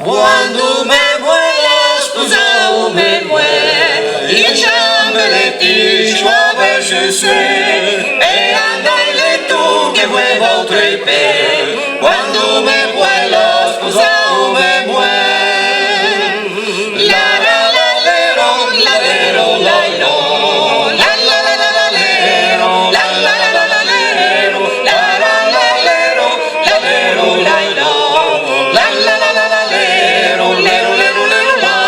Quando me vuoi sposare me vuoi, io ciambelletti ciuove su sé, e andai le tu che vuoi oltre pe, quando me vuoi sposare me vuoi. La la la lero, la lero, la lo, la la la la la lero, la la la la la lero, la la la lero, la lero, la lo, la la la la la lero, lero, lero, lero, la.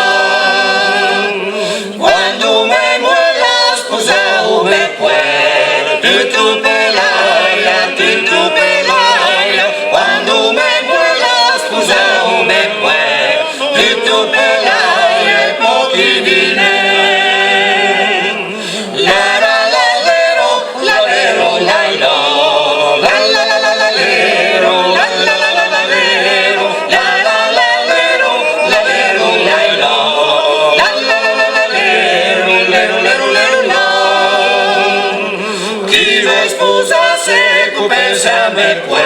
Quando me vuoi sposare me puoi, tutto per l'aria, tutto per l'aria. Quando me vuoi sposare me puoi, tutto per l'aria e pochi vine. La la la lero, la lero, la lo, la la la la la lero, la la la la la lero, la la la lero, la lero, la lo, la la la la la lero, lero, lero, lero, la. Chi ve sposa se pensa me puoi,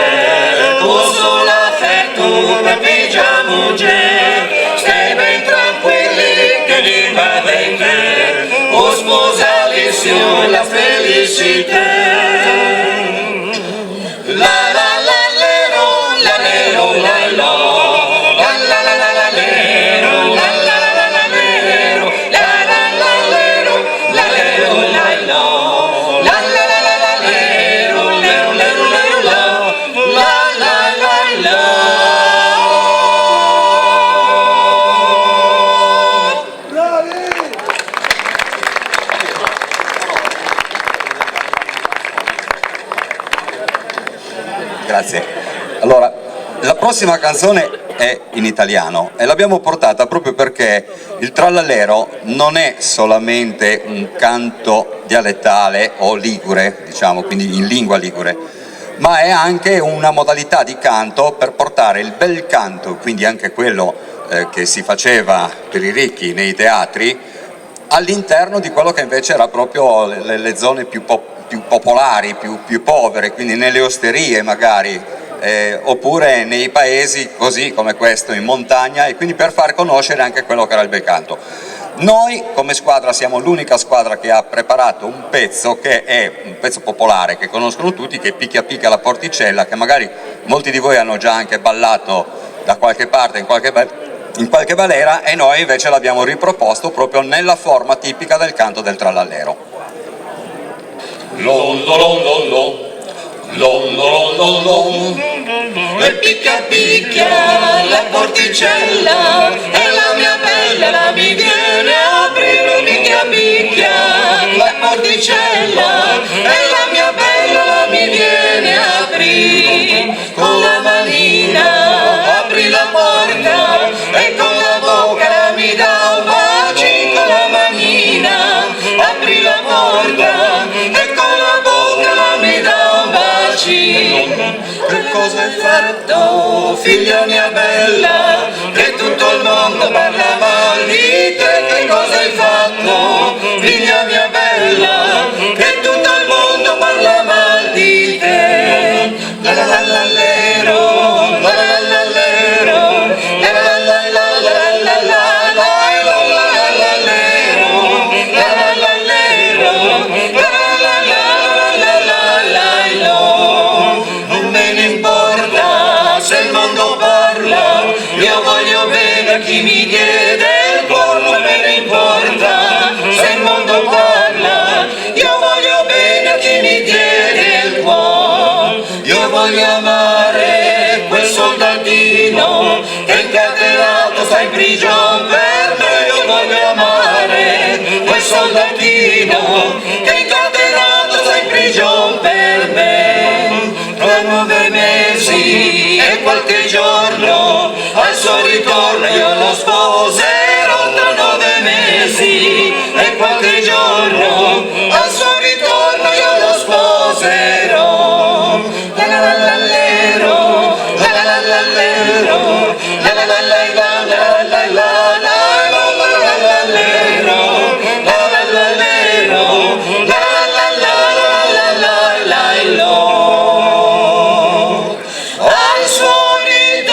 uso l'affetto per pigiamo già, stai ben tranquilli che li va bene, o sposa l'issue la felicità. La la la lero, la lero, la lo, la la la la la lero, la la la la la lero, la la la lero, la lero, la lo, la la la la la lero, lero, lero, lero, la, la la la la. Grazie. Allora, la prossima canzone è in italiano e l'abbiamo portata proprio perché il trallallero non è solamente un canto dialettale o ligure, diciamo, quindi in lingua ligure, ma è anche una modalità di canto per portare il bel canto, quindi anche quello che si faceva per i ricchi nei teatri, all'interno di quello che invece era proprio le zone più popolari, più povere, quindi nelle osterie magari, oppure nei paesi così come questo, in montagna, e quindi per far conoscere anche quello che era il bel canto. Noi come squadra siamo l'unica squadra che ha preparato un pezzo che è un pezzo popolare, che conoscono tutti, che è Picchia Picchia la porticella, che magari molti di voi hanno già anche ballato da qualche parte, in qualche balera, e noi invece l'abbiamo riproposto proprio nella forma tipica del canto del trallallero. Londo, londo, londo, londo, londo, londo, e picchia picchia la porticella, e la mia bella mi viene a aprire, picchia picchia la porticella, e la mia bella mi viene a aprire, con la manina apri la porta, e con la bocca mi dà un bacio, con la manina apri la porta, e con la bocca mi dà un bacio. Che cosa hai fatto, figlia mia bella, che tutto il mondo parla mal di te? Che cosa hai fatto, figlia mia bella, che tutto il mondo parla mal di te? La la la la lero, la la la lero, la la la la la la la la la la lero, la la la lero, la la la la la la lo. Non me ne importa se il mondo parla, io voglio bene a chi mi chiede il cuore. Non me ne importa se il mondo parla, io voglio bene a chi mi chiede il cuore. Io voglio amare quel soldatino che incatenato sta in prigione per me. Io voglio amare quel soldatino che incatenato sta in prigione per me. Tra 9 mesi e qualche giorno al suo ritorno io lo sposerò. Tra 9 mesi e qualche giorno al suo ritorno io lo sposerò. La la la la lero, la la la la lero, la la la la la la la la la la lero, la la la lero, la la la la la la la lo. Al suo ritorno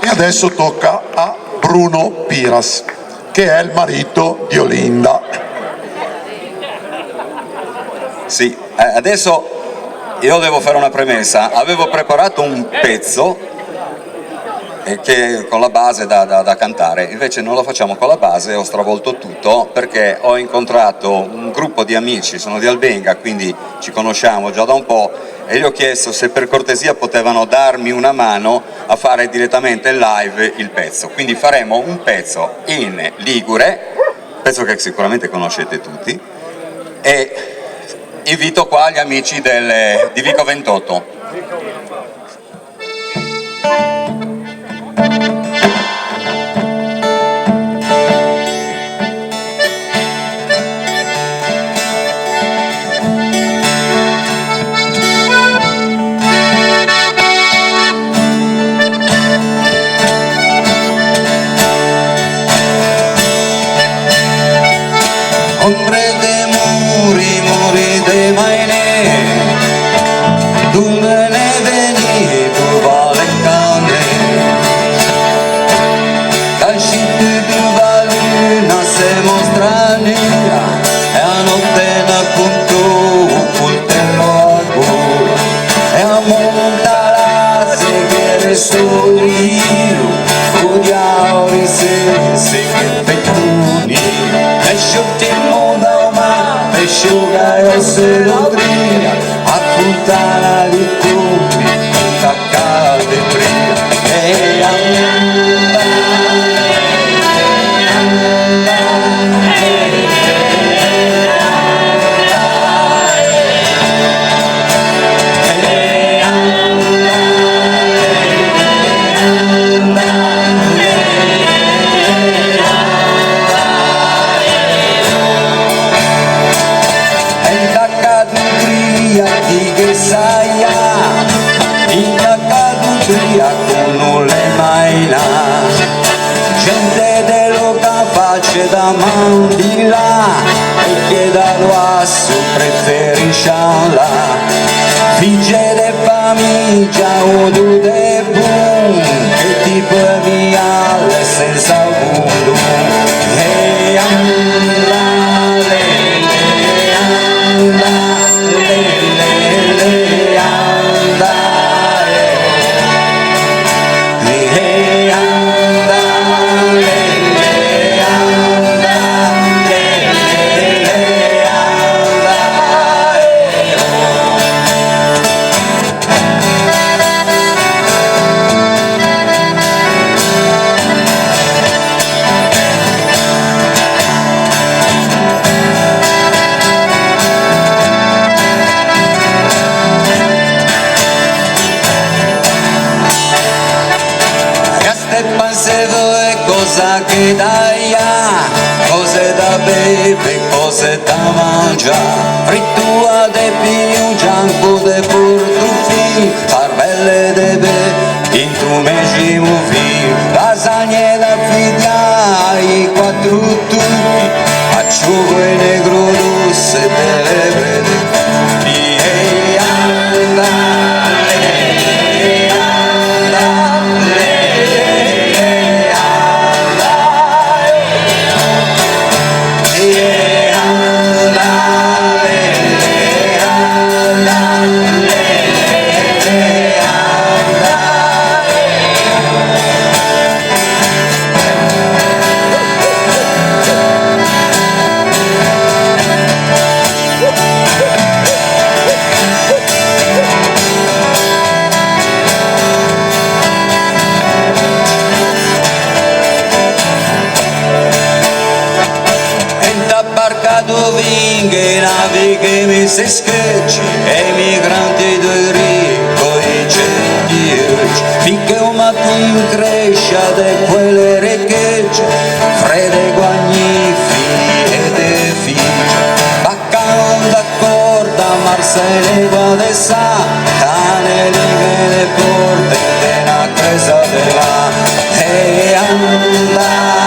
E adesso tocca a Bruno Piras, che è il marito di Olinda. Sì, adesso io devo fare una premessa. Avevo preparato un pezzo che con la base da cantare, invece non lo facciamo con la base, ho stravolto tutto perché ho incontrato un gruppo di amici, sono di Albenga, quindi ci conosciamo già da un po', e gli ho chiesto se per cortesia potevano darmi una mano a fare direttamente live il pezzo. Quindi faremo un pezzo in ligure, pezzo che sicuramente conoscete tutti, e invito qua gli amici di Vico 28. Ombre de muri, muri de maine, donde ne veni tu vale cane, cascite tu valuna se mostrania, e a notte na punto un coltello a gola, e a montare se che sto io, odiauri se che pettuni, e sciottiamo da una pesciuga e se lo tria, a puntana di tutti, attaccate prima, e che saia, in la cadutria con le maina, gente dell'oca face da mandila, e che da loasso preferisce la, figlie de famiglia o du de bun, che tipo via le senza vudo, e andare, cosa che daia, cose da bere, cose da mangiare, frittura de più, gianco de portufi, parvelle de be, in tu mesimo fi, lasagne da figlia, i quattro tutti, acciugo e negro rosse delle brede, e andare. Vinghe navi che mi si scacci, e i migranti del ricco i centici, finché un mattino cresce de quelle ricchezze, fredde guagnifi e de figlie, baccano d'accordo a Marseille guade sa, cane lighe le porte della presa de là, e andare,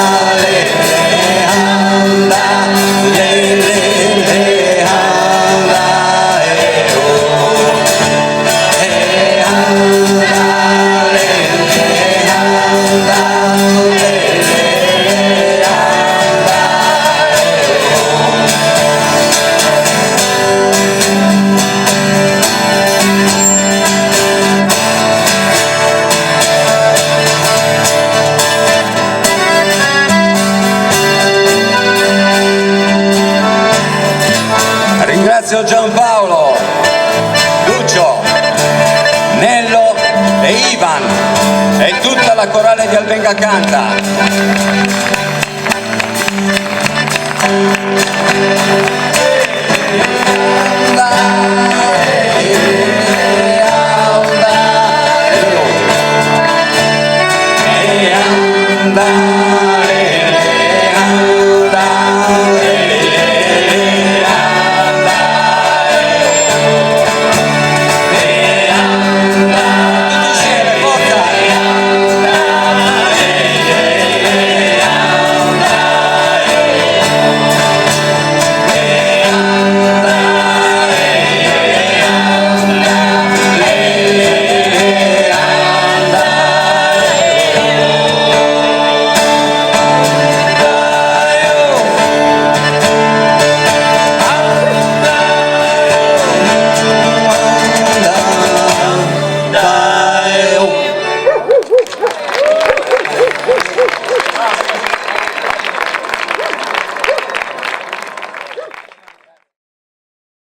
ringrazio Giampaolo, Lucio, Nello e Ivan e tutta la corale di Albenga Canta.